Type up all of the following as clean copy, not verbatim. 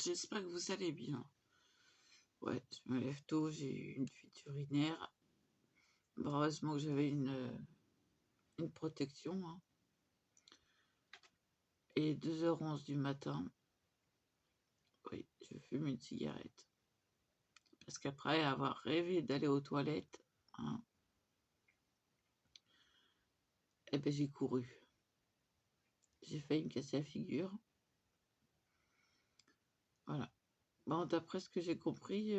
J'espère que vous allez bien. Ouais, je me lève tôt, j'ai eu une fuite urinaire. Heureusement que j'avais une protection, hein. Et 2h11 du matin, oui, je fume une cigarette. Parce qu'après avoir rêvé d'aller aux toilettes, hein, eh ben j'ai couru. J'ai failli me casser la figure. Voilà. Bon, d'après ce que j'ai compris,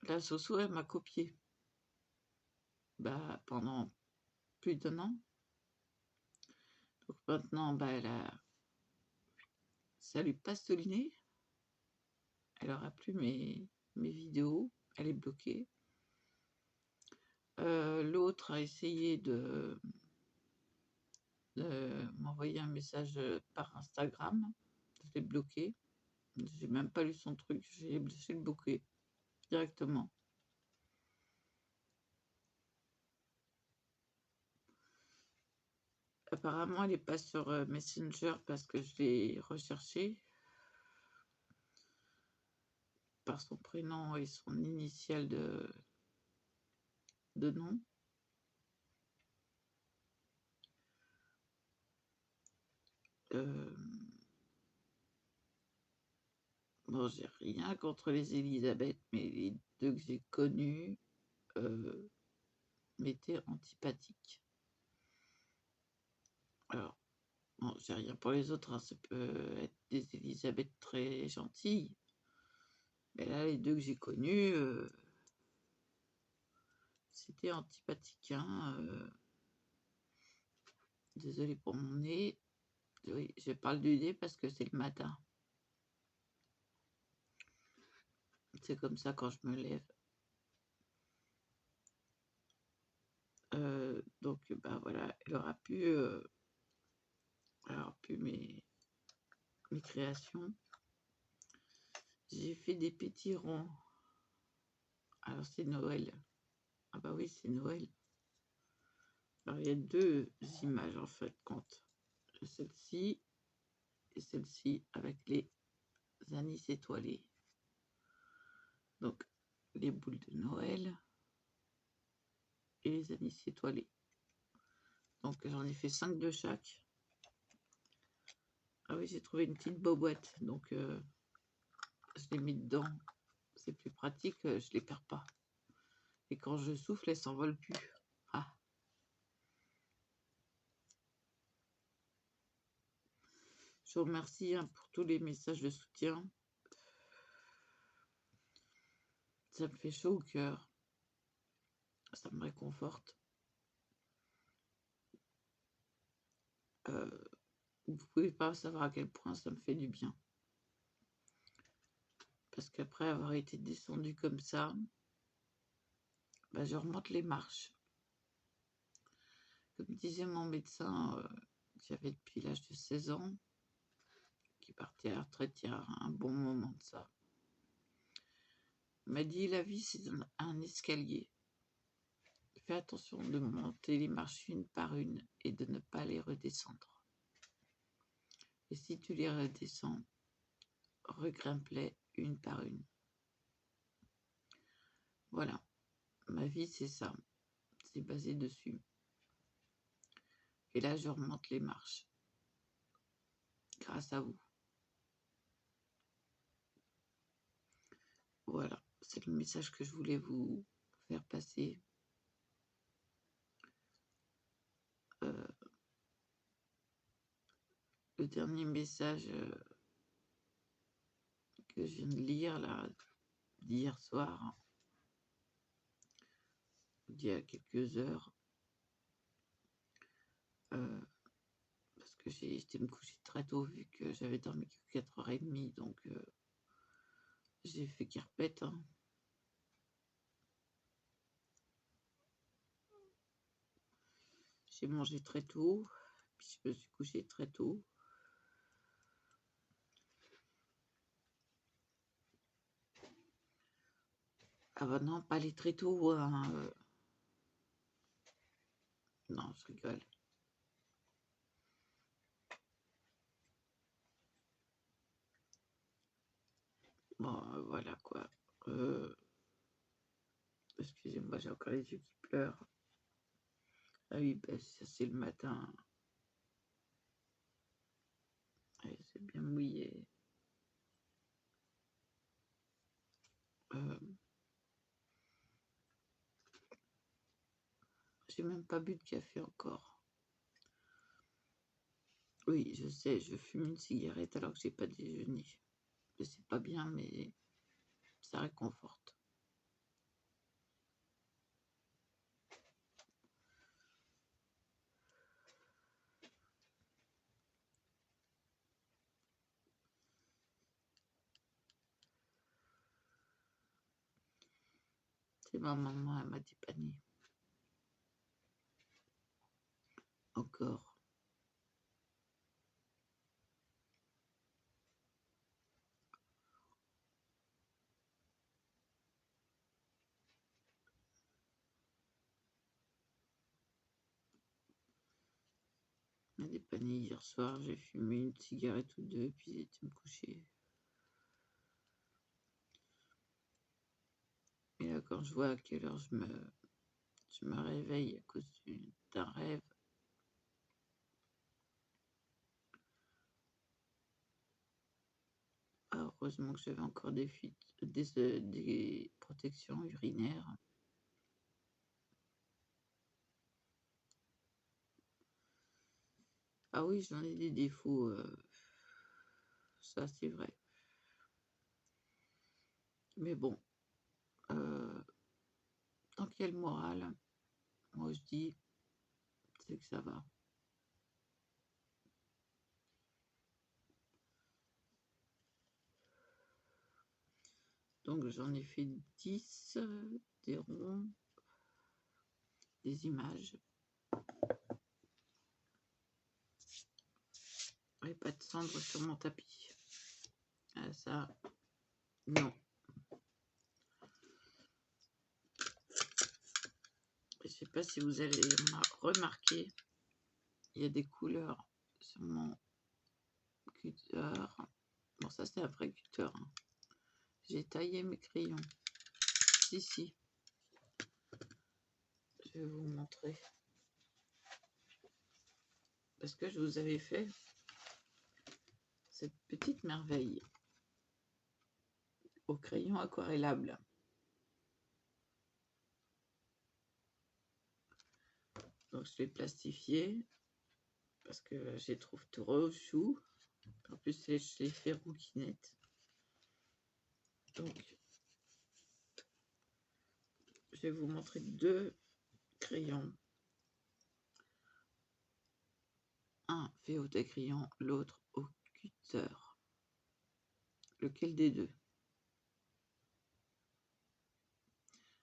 la Soso, elle m'a copié. Bah, pendant plus d'1 an. Donc maintenant, bah, ça lui passe sous le nez. Elle aura plus mes vidéos. Elle est bloquée. L'autre a essayé de m'envoyer un message par Instagram. Je l'ai bloqué. J'ai même pas lu son truc. J'ai le bloqué directement. Apparemment, elle est pas sur Messenger parce que je l'ai recherché par son prénom et son initiale de nom. Bon, j'ai rien contre les Elisabeth, mais les deux que j'ai connues m'étaient antipathiques. Alors, bon, j'ai rien pour les autres, hein, ça peut être des Elisabeth très gentilles. Mais là, les deux que j'ai connues, c'était antipathique, hein. Désolée pour mon nez. Oui, je parle du nez parce que c'est le matin. C'est comme ça quand je me lève. Donc, bah voilà, elle aura pu mes créations. J'ai fait des petits ronds. Alors, c'est Noël. Ah bah oui, c'est Noël. Alors, il y a deux images en fait, compte. Celle-ci et celle-ci avec les anis étoilés. Donc, les boules de Noël et les anis étoilés. Donc, j'en ai fait 5 de chaque. Ah oui, j'ai trouvé une petite boîte, donc je l'ai mis dedans. C'est plus pratique, je les perds pas. Et quand je souffle, elles s'envolent plus. Ah. Je vous remercie, hein, pour tous les messages de soutien. Ça me fait chaud au cœur. Ça me réconforte. Vous pouvez pas savoir à quel point ça me fait du bien. Parce qu'après avoir été descendue comme ça, bah, je remonte les marches. Comme disait mon médecin, que j'avais depuis l'âge de 16 ans, qui partait à la retraite il y a un bon moment de ça, m'a dit: la vie c'est un escalier. Fais attention de monter les marches une par une et de ne pas les redescendre. Et si tu les redescends, regrimpe-les une par une. Voilà, ma vie c'est ça, c'est basé dessus. Et là je remonte les marches, grâce à vous. Voilà, c'est le message que je voulais vous faire passer. Le dernier message que je viens de lire là, d'hier soir, d'il y a quelques heures, parce que j'étais me coucher très tôt vu que j'avais dormi que 4h30, donc j'ai fait carpette, hein. J'ai mangé très tôt, puis je me suis couché très tôt. Ah bah non, pas aller très tôt, hein. Non, je rigole. Bon, voilà quoi. Excusez-moi, j'ai encore les yeux qui pleurent. Ah oui, ben, ça c'est le matin. Ouais, c'est bien mouillé. J'ai même pas bu de café encore. Oui, je sais, je fume une cigarette alors que j'ai pas déjeuné. Je sais pas bien, mais ça réconforte. C'est ma maman, elle m'a dépanné. Encore. Elle m'a dépanné hier soir, j'ai fumé une cigarette ou deux, puis j'ai été me coucher. Et là, quand je vois à quelle heure je me réveille à cause d'un rêve, heureusement que j'avais encore des fuites, des protections urinaires. Ah oui, j'en ai des défauts, ça c'est vrai. Mais bon, tant qu'il y a le moral, moi je dis, c'est que ça va. Donc j'en ai fait 10, des ronds, des images. Et pas de cendres sur mon tapis. Ah, ça, non. Je sais pas si vous allez remarquer, il y a des couleurs sur mon cutter. Bon, ça c'est un vrai cutter. Hein. J'ai taillé mes crayons. Si. Je vais vous montrer. Parce que je vous avais fait cette petite merveille au crayon aquarellable. Donc je l'ai plastifié parce que je les trouve trop chou. En plus, je l'ai fait rouquinette. Donc, je vais vous montrer deux crayons. Un fait au crayon, l'autre au cutter. Lequel des deux?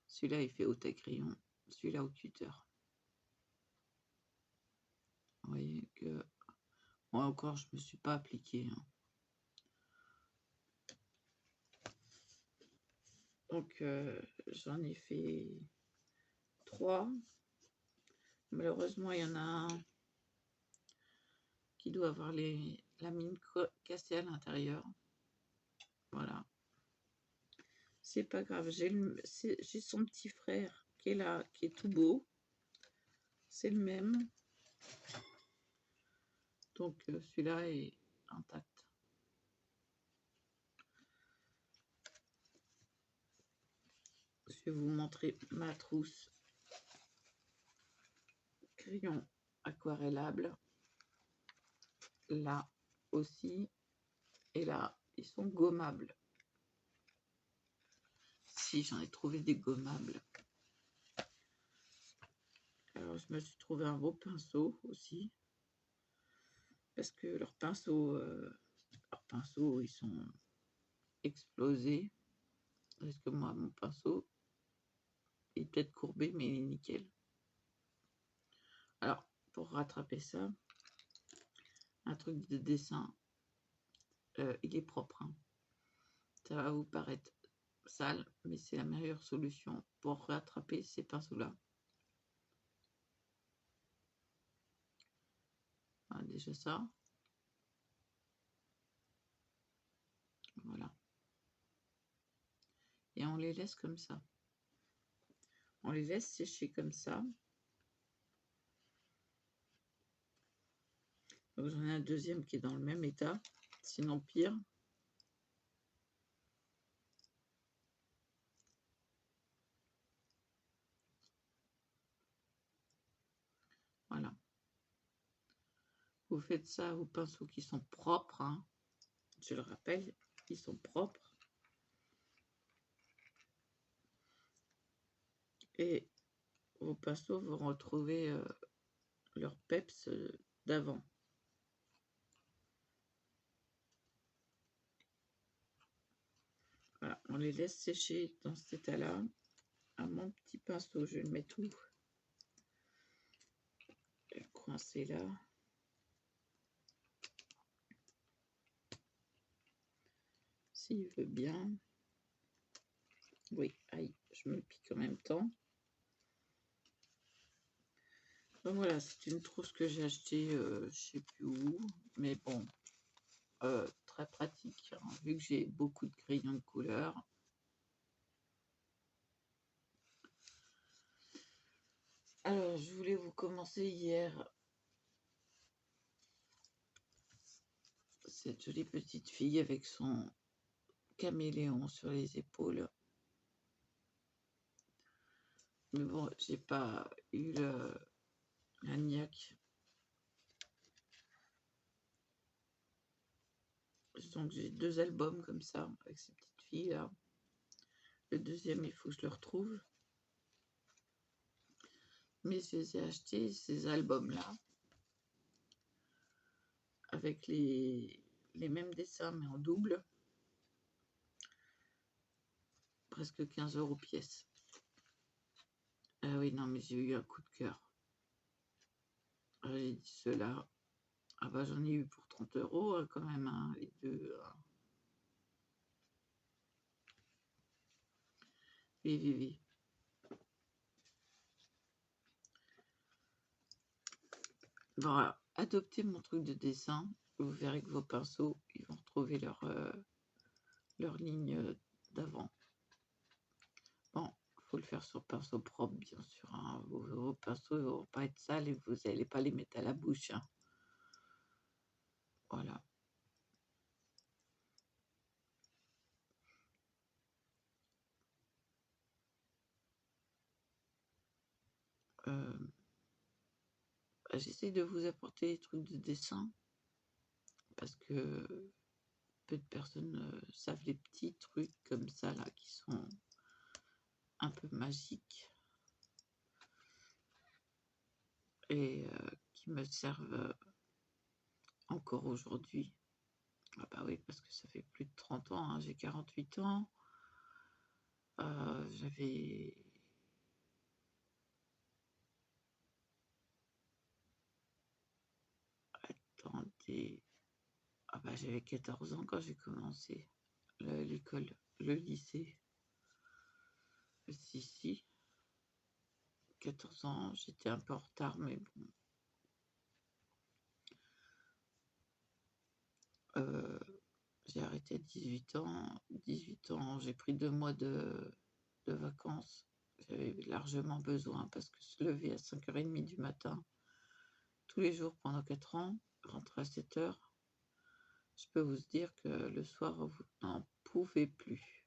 Celui-là, il fait au crayon, celui-là au cutter. Vous voyez que moi encore, je ne me suis pas appliquée. Hein. Donc, j'en ai fait 3. Malheureusement, il y en a un qui doit avoir la mine cassée à l'intérieur. Voilà. C'est pas grave. J'ai son petit frère qui est là, qui est tout beau. C'est le même. Donc, celui-là est intact. Je vais vous montrer ma trousse crayon aquarellable. Là aussi. Et là, ils sont gommables. Si, j'en ai trouvé des gommables. Alors, je me suis trouvé un beau pinceau aussi. Parce que leurs pinceaux, ils sont explosés. Parce que moi, mon pinceau est peut-être courbé, mais il est nickel. Alors, pour rattraper ça, un truc de dessin, il est propre. Hein. Ça va vous paraître sale, mais c'est la meilleure solution pour rattraper ces pinceaux-là. Voilà, déjà ça. Voilà. et on les laisse comme ça. On les laisse sécher comme ça. Donc j'en ai un deuxième qui est dans le même état, sinon pire. Voilà. Vous faites ça aux pinceaux qui sont propres, hein. Je le rappelle, ils sont propres. Et vos pinceaux vont retrouver leur peps d'avant. Voilà, on les laisse sécher dans cet état-là. À mon petit pinceau, je le mets tout coincé là. S'il veut bien. Oui, aïe, je me pique en même temps. Donc voilà, c'est une trousse que j'ai achetée, je sais plus où, mais bon, très pratique, hein, vu que j'ai beaucoup de crayons de couleur. Alors, je voulais vous commencer hier cette jolie petite fille avec son caméléon sur les épaules. Mais bon, j'ai pas eu la niaque. Donc j'ai 2 albums comme ça, avec ces petites filles là. Le deuxième, il faut que je le retrouve. Mais je les ai achetés, ces albums-là, avec les mêmes dessins, mais en double. Presque 15 € pièce. Ah oui, non, mais j'ai eu un coup de cœur. J'ai dit ceux-là. Ah bah j'en ai eu pour 30 € hein, quand même, hein, les deux. Oui, oui, oui. Bon, alors, adoptez mon truc de dessin. Vous verrez que vos pinceaux, ils vont retrouver leur ligne d'avant. Bon, il faut le faire sur pinceau propre, bien sûr, hein. Vos pinceaux ne vont pas être sales et vous n'allez pas les mettre à la bouche, hein. Voilà. J'essaie de vous apporter des trucs de dessin parce que peu de personnes savent les petits trucs comme ça là qui sont un peu magiques et qui me servent encore aujourd'hui. Ah bah oui, parce que ça fait plus de 30 ans, hein, j'ai 48 ans. J'avais... Attendez... Ah bah j'avais 14 ans quand j'ai commencé l'école, le lycée. Si, 14 ans, j'étais un peu en retard, mais bon. J'ai arrêté à 18 ans. 18 ans, j'ai pris 2 mois de vacances. J'avais largement besoin parce que se lever à 5h30 du matin, tous les jours pendant 4 ans, rentrer à 7h, je peux vous dire que le soir, vous n'en pouvez plus.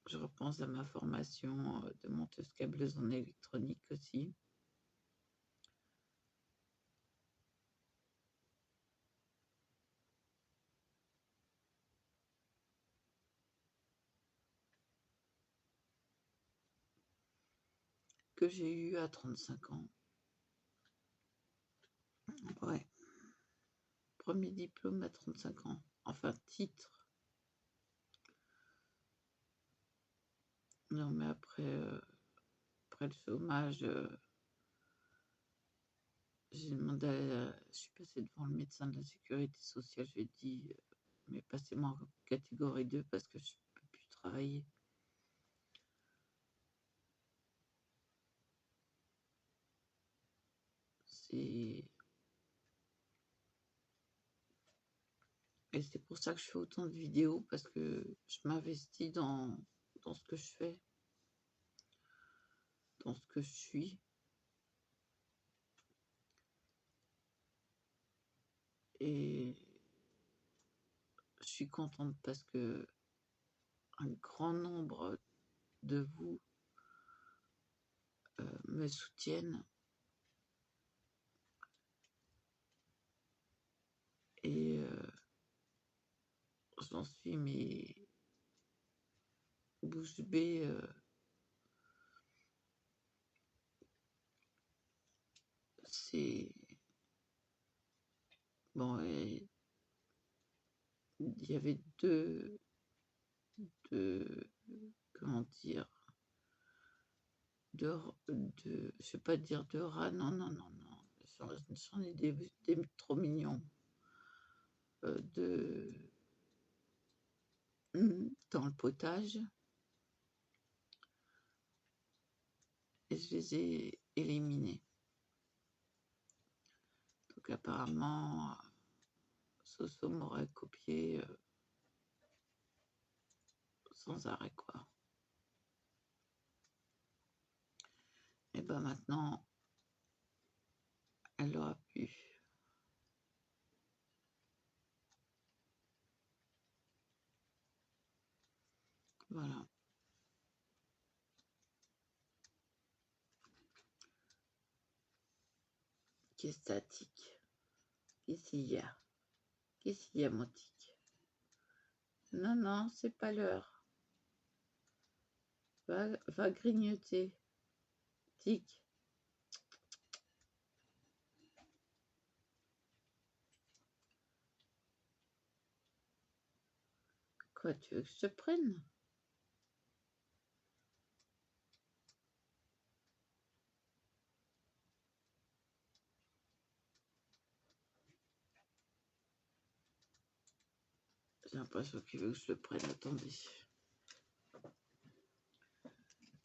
Je repense à ma formation de monteuse câbleuse en électronique aussi. Que j'ai eu à 35 ans. Ouais. Premier diplôme à 35 ans. Enfin, titre. Non, mais après le chômage, j'ai demandé je suis passée devant le médecin de la sécurité sociale, je lui ai dit, mais passez-moi en catégorie 2 parce que je ne peux plus travailler. Et c'est pour ça que je fais autant de vidéos, parce que je m'investis dans ce que je fais, dans ce que je suis. Et je suis contente parce que un grand nombre de vous me soutiennent. Et j'en suis mais bouche bée. C'est bon. Et il y avait deux comment dire, je vais pas dire de rats, non, non, non, non, j'en ai des trop mignons, dans le potage, et je les ai éliminés. Donc apparemment, Soso m'aurait copié sans arrêt, quoi. Et ben maintenant, elle aura pu. Voilà. Qui est statique. Qu'est-ce qu'il y a? Qu'est-ce qu'il y a, mon tic? Non, non, c'est pas l'heure. Va grignoter. Tic. Quoi, tu veux que je te prenne? J'ai l'impression qu'il veut que je le prenne. Attendez.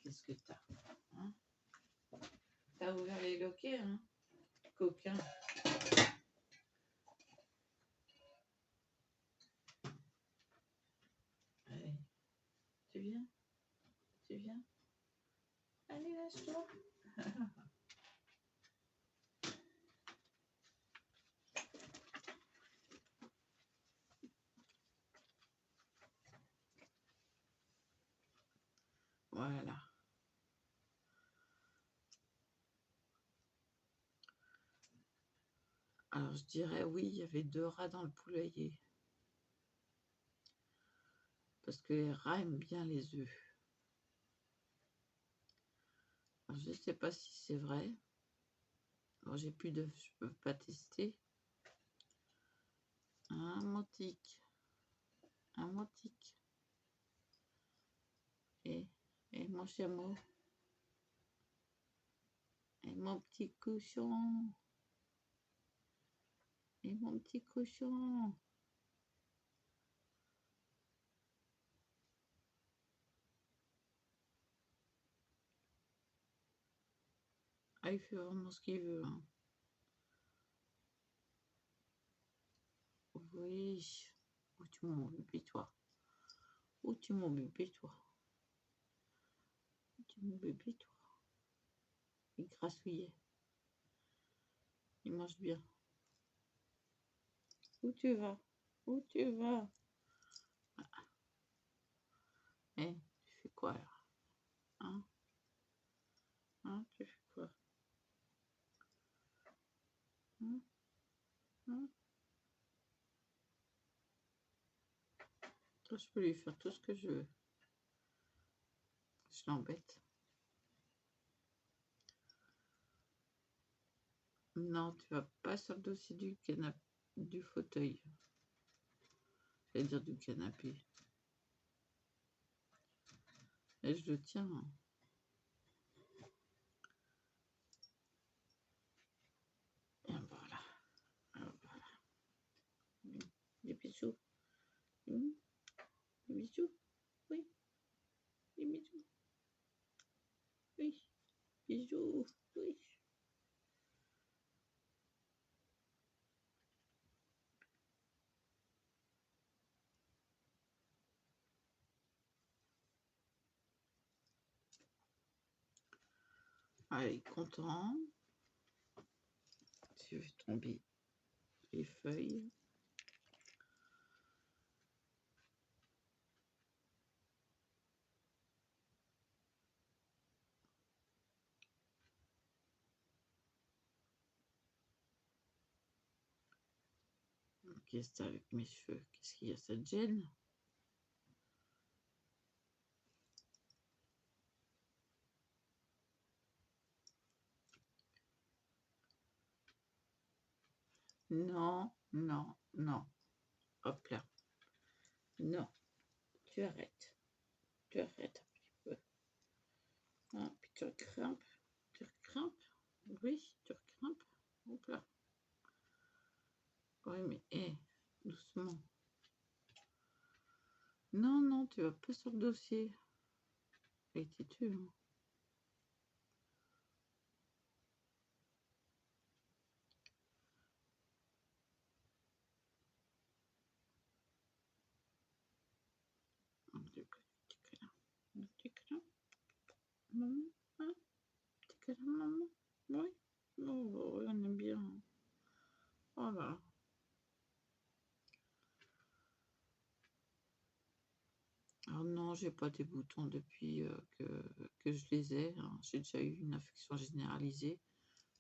Qu'est-ce que t'as, hein? T'as ouvert les loquets, hein? Coquin. Allez. Tu viens? Tu viens? Allez, lâche-toi. Voilà. Alors, je dirais oui, il y avait 2 rats dans le poulailler. Parce que les rats aiment bien les œufs. Alors, je ne sais pas si c'est vrai. Alors, j'ai plus d'œufs, je ne peux pas tester. Un motique. Un motique. Et mon chameau. Et mon petit cochon. Et mon petit cochon. Ah, il fait vraiment ce qu'il veut, hein. Oui. Où tu mon bébé, toi? Où tu mon bébé, toi? Où tu mon bébé, toi? Il grassouillait. Il mange bien. Où tu vas? Où tu vas? Eh, tu fais quoi là? Hein? Hein? Tu fais quoi? Hein? Hein? Toi, je peux lui faire tout ce que je veux. Je l'embête. Non, tu vas pas sur le dossier du canapé, du fauteuil. C'est-à-dire du canapé. Et je le tiens, hein. Et voilà. Voilà. Des bisous. Des bisous. Oui. Des bisous. Oui. Bisous. Oui. Allez, content. Je vais tomber les feuilles. Qu'est-ce que c'est avec mes cheveux? Qu'est-ce qu'il y a? Ça te gêne? Non, non, non. Hop là. Non. Tu arrêtes. Tu arrêtes un petit peu. Ah, puis tu recrampes. Tu recrampes. Oui, tu recrampes. Hop là. Oui, mais doucement. Non, non, tu vas pas sur le dossier. Et têtu, hein. Petit câlin. Maman, hein? Petit câlin, maman. Oui. Oh, on aime bien. Oh là. Alors non, j'ai pas des boutons depuis que je les ai, hein. J'ai déjà eu une infection généralisée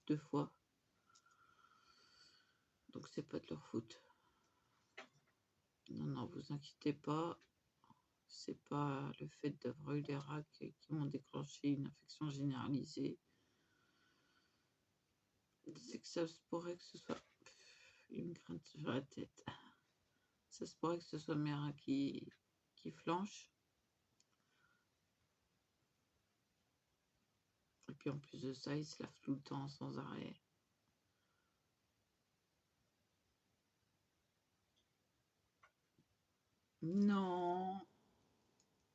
2 fois. Donc c'est pas de leur faute. Non, non, vous inquiétez pas. C'est pas le fait d'avoir eu les rats qui m'ont déclenché une infection généralisée. C'est que ça se pourrait que ce soit une crainte sur la tête. Ça se pourrait que ce soit mes reins qui flanchent. Et puis en plus de ça, ils se lavent tout le temps sans arrêt. Non.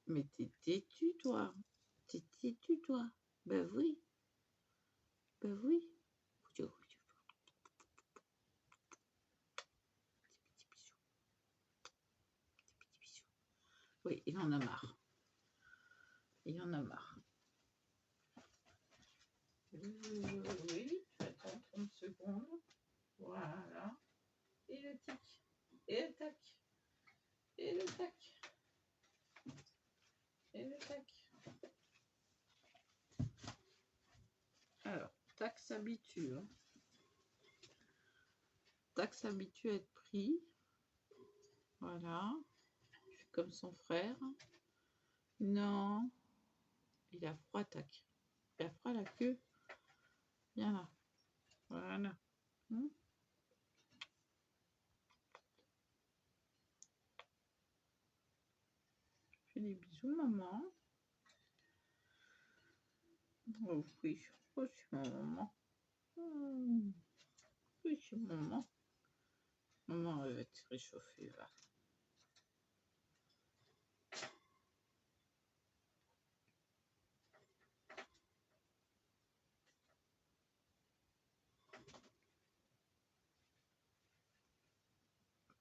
Mais t'es têtu, toi. T'es têtu, toi. Ben oui. Ben oui. Oui, il en a marre. Il en a marre. Oui, attends 30 secondes. Voilà. Et le tic. Et le tac. Et le tac. Et le tac. Alors, tac s'habitue. Hein. Tac s'habitue à être pris. Voilà. Je suis comme son frère. Non. Il a froid, tac. Il a froid la queue. Viens là. Voilà. Fais des bisous, maman. Oh oui, oh, c'est ma maman. Oui, c'est maman. Maman, elle va te réchauffer, va.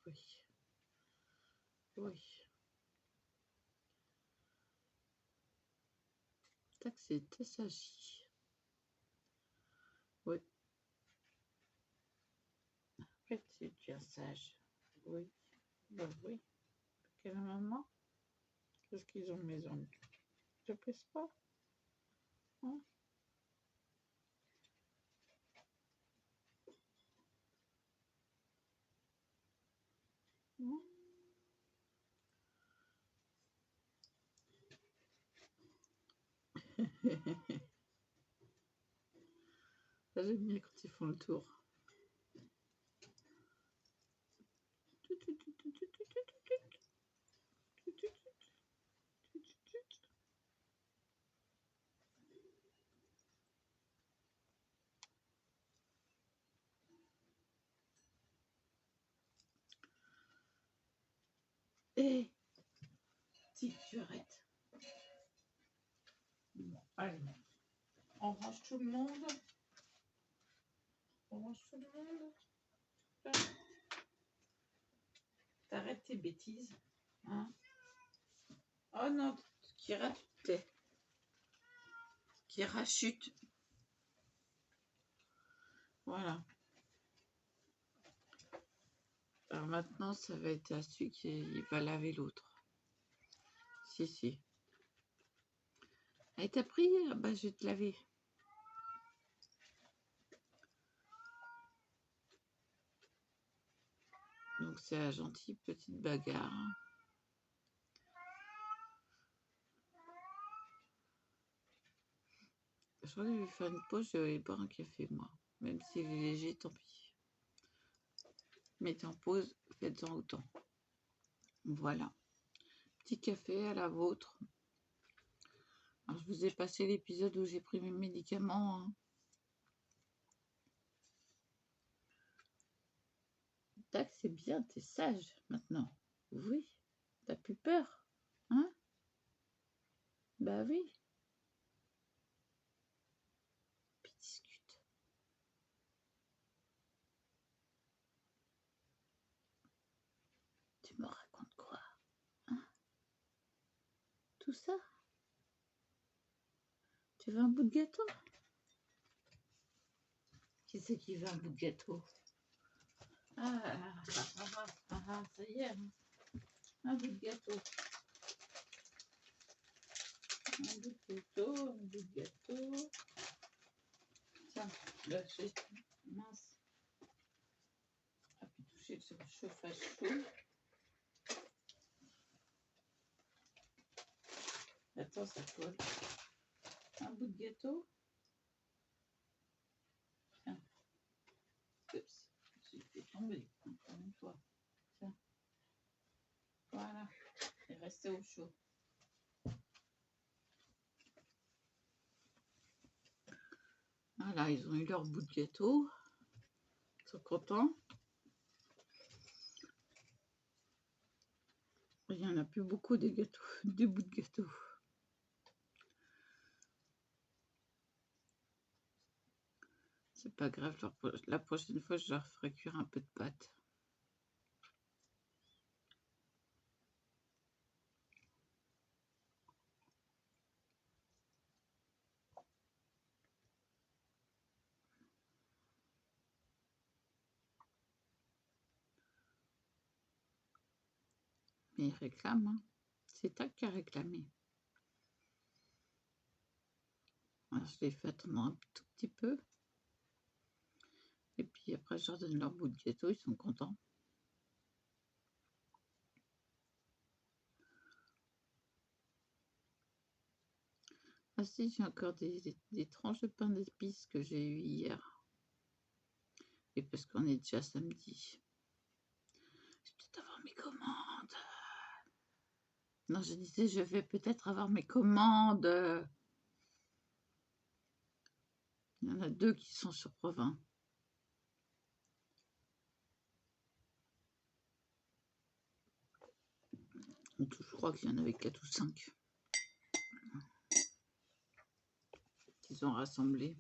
Oui. Oui. Tac, c'est assagi. Oui. En fait, c'est bien sage. Oui. Ben oui. Quelle maman? Qu'est-ce qu'ils ont mes ongles? Je pèse pas? Hein? Ça, j'aime bien quand ils font le tour. Hé, si tu arrêtes. Bon, allez, on range tout le monde. On range tout le monde. T'arrêtes tes bêtises. Hein? Oh non, qui rachute. Voilà. Alors maintenant, ça va être à celui qui va laver l'autre. Si. Allez, t'as pris? Ah bah, je vais te laver. Donc, c'est la gentille petite bagarre. Je crois que je vais faire une pause, je vais aller boire un café, moi. Même s'il est léger, tant pis. Mettez en pause, faites-en autant. Voilà. Petit café à la vôtre. Alors, je vous ai passé l'épisode où j'ai pris mes médicaments. Hein. Tac, c'est bien, t'es sage maintenant. Oui, t'as plus peur. Hein? Bah oui. Puis discute. Tu me racontes quoi? Hein? Tout ça? Tu veux un bout de gâteau? Qui c'est qui veut un bout de gâteau? Ça y est. Un bout de gâteau. Un bout de gâteau. Tiens, là, j'ai... Mince. Ah, puis toucher sur le chauffage chaud. Attends, ça colle. Un bout de gâteau. Tiens. Oups. J'ai fait tomber, encore une fois. Tiens. Voilà. Et restez au chaud. Voilà, ils ont eu leur bout de gâteau. Ils sont contents. Il n'y en a plus beaucoup des gâteaux, des bouts de gâteau. C'est pas grave, la prochaine fois, je leur ferai cuire un peu de pâte. Mais ils réclament, hein. C'est Tac qui a réclamé. Alors, je les fais attendre un tout petit peu. Et puis après, je leur donne leur bout de gâteau, ils sont contents. Ah si, j'ai encore des tranches de pain d'épices que j'ai eues hier. Et parce qu'on est déjà samedi. Je vais peut-être avoir mes commandes. Non, je disais, je vais peut-être avoir mes commandes. Il y en a 2 qui sont sur Provins. Je crois qu'il y en avait 4 ou 5 qu'ils ont rassemblés.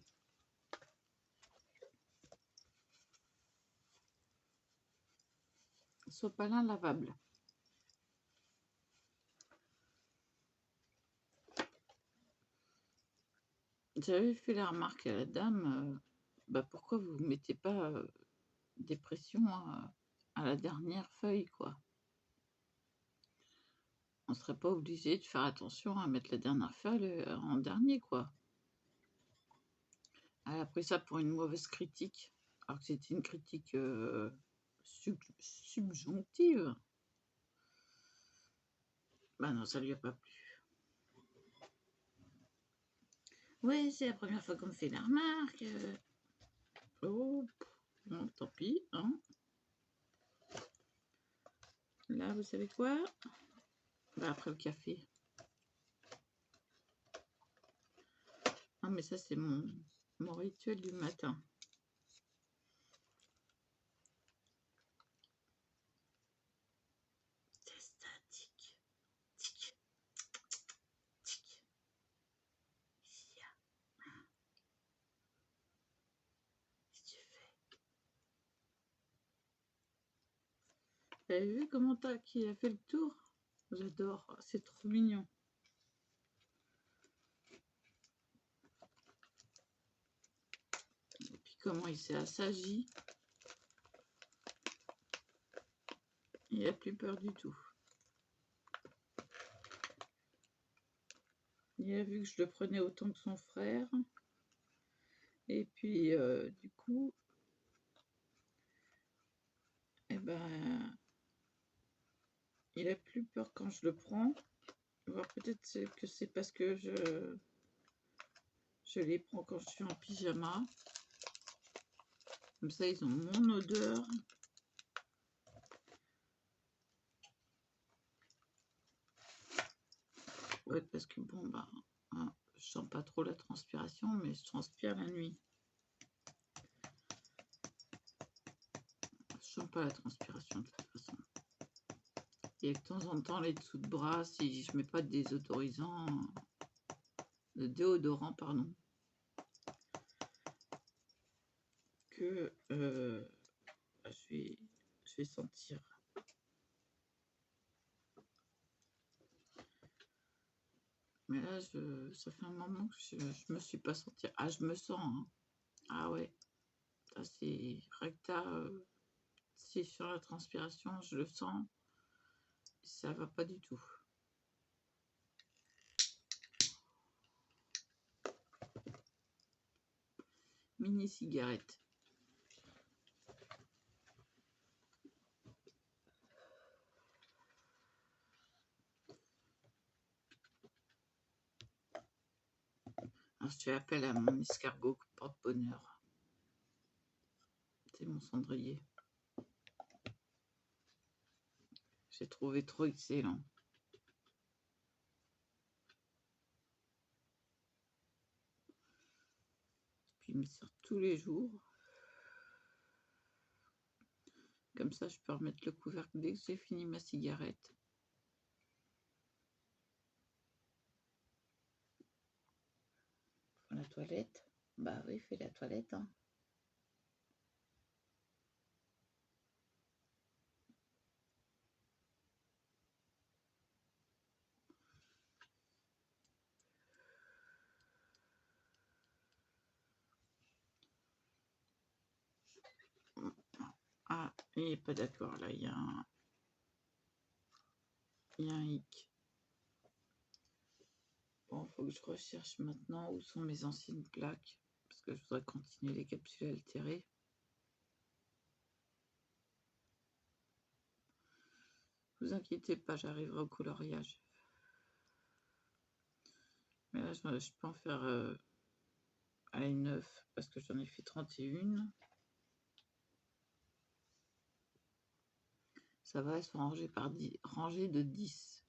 Sopalin lavable. J'avais fait la remarque à la dame, pourquoi vous ne mettez pas des pressions à la dernière feuille, quoi. On serait pas obligé de faire attention à mettre la dernière feuille en dernier, quoi. Elle a pris ça pour une mauvaise critique, alors que c'était une critique subjonctive. Bah non, ça lui a pas plu. Oui, c'est la première fois qu'on me fait la remarque. Oh, bon, tant pis, hein. Là, vous savez quoi? Bah, après le café. Ah, mais ça, c'est mon rituel du matin. C'est ça, tic, tic, tic. Ici, qu'est-ce que tu fais? Vous avez vu comment qui a fait le tour? J'adore, c'est trop mignon. comment il s'est assagi. Il n'a plus peur du tout. Il a vu que je le prenais autant que son frère. Et puis, du coup, eh ben, il a plus peur quand je le prends. Voire peut-être que c'est parce que je les prends quand je suis en pyjama. Comme ça, ils ont mon odeur. Ouais, parce que bon, bah, hein, je sens pas trop la transpiration, mais je transpire la nuit. Je sens pas la transpiration de toute façon. Et de temps en temps, les dessous de bras, si je mets pas de désodorisant, de déodorant, pardon, que je vais sentir. Mais là, ça fait un moment que je me suis pas sentie. Ah, je me sens. Hein. Ah ouais. Ça, c'est recta. C'est sur la transpiration, je le sens. Ça va pas du tout. Mini cigarette. Alors, je fais appel à mon escargot porte-bonheur. C'est mon cendrier. J'ai trouvé trop excellent. Puis il me sert tous les jours. Comme ça, je peux remettre le couvercle dès que j'ai fini ma cigarette. Pour la toilette. Bah oui, fais la toilette. Hein. Ah, il n'est pas d'accord là, il y a un hic. Bon, il faut que je recherche maintenant où sont mes anciennes plaques, parce que je voudrais continuer les capsules altérées. Ne vous inquiétez pas, j'arriverai au coloriage. Mais là, je peux en faire à une 9, parce que j'en ai fait 31. Ça va, elles sont rangées de 10.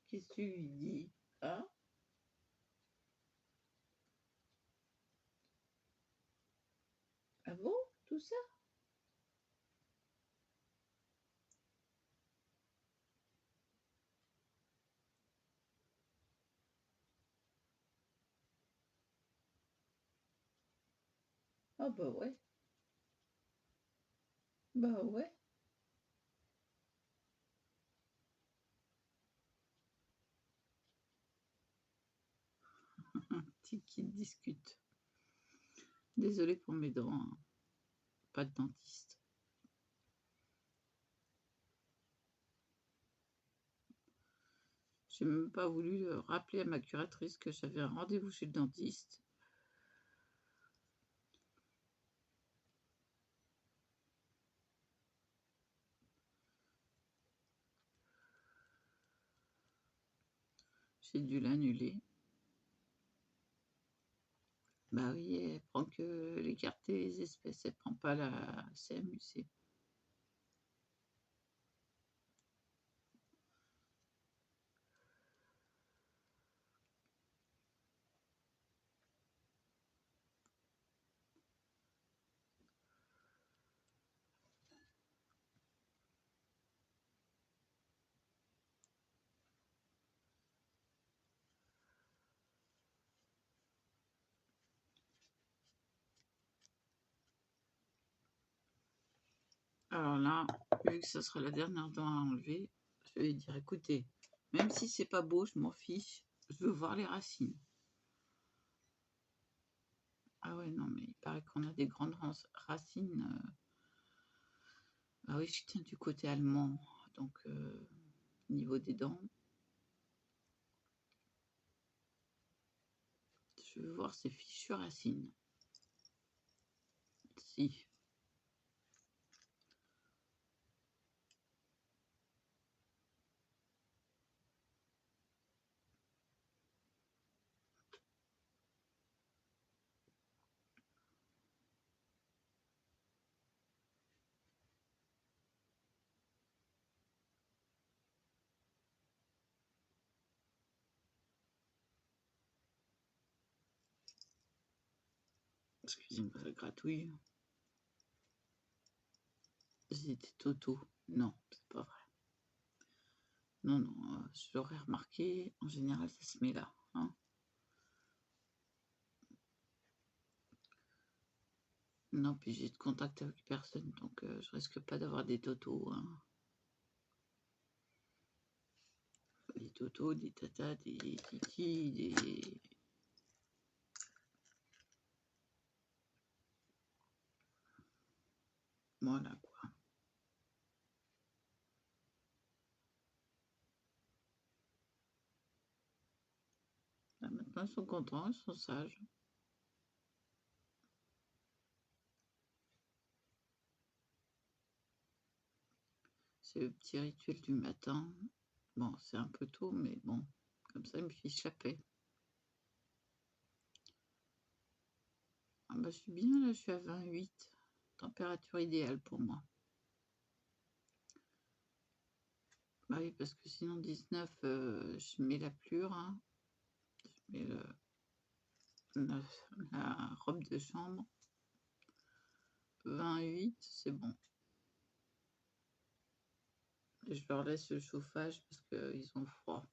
Qu'est-ce que tu lui dis? Hein? Ah bon? Tout ça? Ah bah ouais. Bah ouais. Un petit qui discute. Désolée pour mes dents. Hein. Pas de dentiste. J'ai même pas voulu rappeler à ma curatrice que j'avais un rendez-vous chez le dentiste. J'ai dû l'annuler. Bah oui, elle prend que les cartes et les espèces, elle prend pas la CMUC. Alors là, vu que ce sera la dernière dent à enlever, je vais dire, écoutez, Même si c'est pas beau, je m'en fiche. Je veux voir les racines. Ah ouais, non, mais il paraît qu'on a des grandes racines. Ah oui, je tiens du côté allemand, donc niveau des dents. Je veux voir ces fichues racines. Si. Excusez-moi, ça gratouille. C'était Toto. Non, c'est pas vrai. Non, non, je l'aurais remarqué. En général, ça se met là. Hein. Non, puis j'ai de contact avec personne, donc je risque pas d'avoir des totos. Hein. Des totos, des tatas, des titis, des... Voilà, quoi. Là, maintenant, ils sont contents, ils sont sages. C'est le petit rituel du matin. Bon, c'est un peu tôt, mais bon, comme ça, il me fiche la paix. Ah bah, je suis bien, là, je suis à 28. Température idéale pour moi. Bah oui, parce que sinon, 19, je mets la plure. Hein. Je mets la robe de chambre. 28, c'est bon. Et je leur laisse le chauffage parce qu'ils ont froid.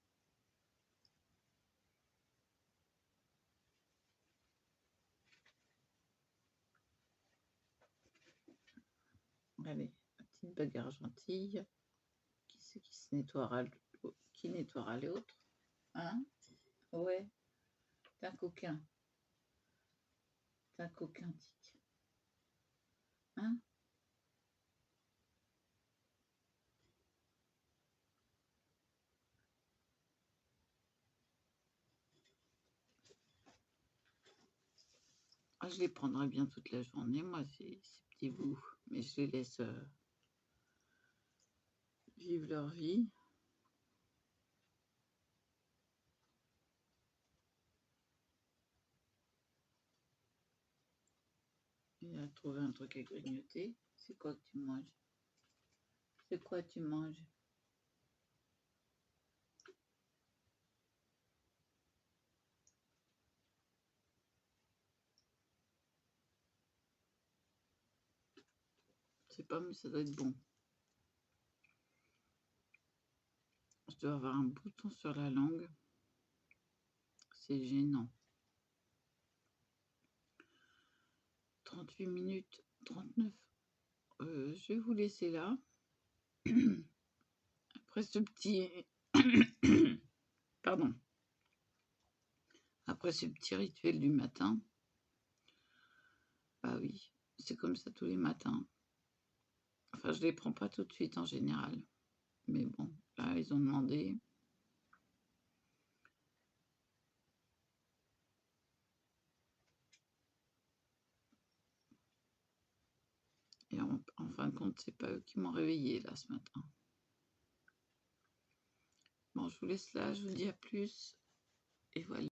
Allez, la petite bagarre gentille. Qui c'est qui se nettoiera qui nettoiera l'autre? Hein? Ouais, t'es un coquin. T'es un coquin, tic. Hein? Ah, je les prendrai bien toute la journée, moi, ces petits bouts. Mais je les laisse vivre leur vie. Il a trouvé un truc à grignoter. C'est quoi que tu manges? C'est quoi tu manges? Je sais pas, mais ça doit être bon. Je dois avoir un bouton sur la langue. C'est gênant. 38 minutes 39. Je vais vous laisser là. Après ce petit... Pardon. Après ce petit rituel du matin. Bah oui, c'est comme ça tous les matins. Enfin, je les prends pas tout de suite en général. Mais bon, là, ils ont demandé. Et en fin de compte, c'est pas eux qui m'ont réveillée là ce matin. Bon, je vous laisse là, je vous dis à plus. Et voilà.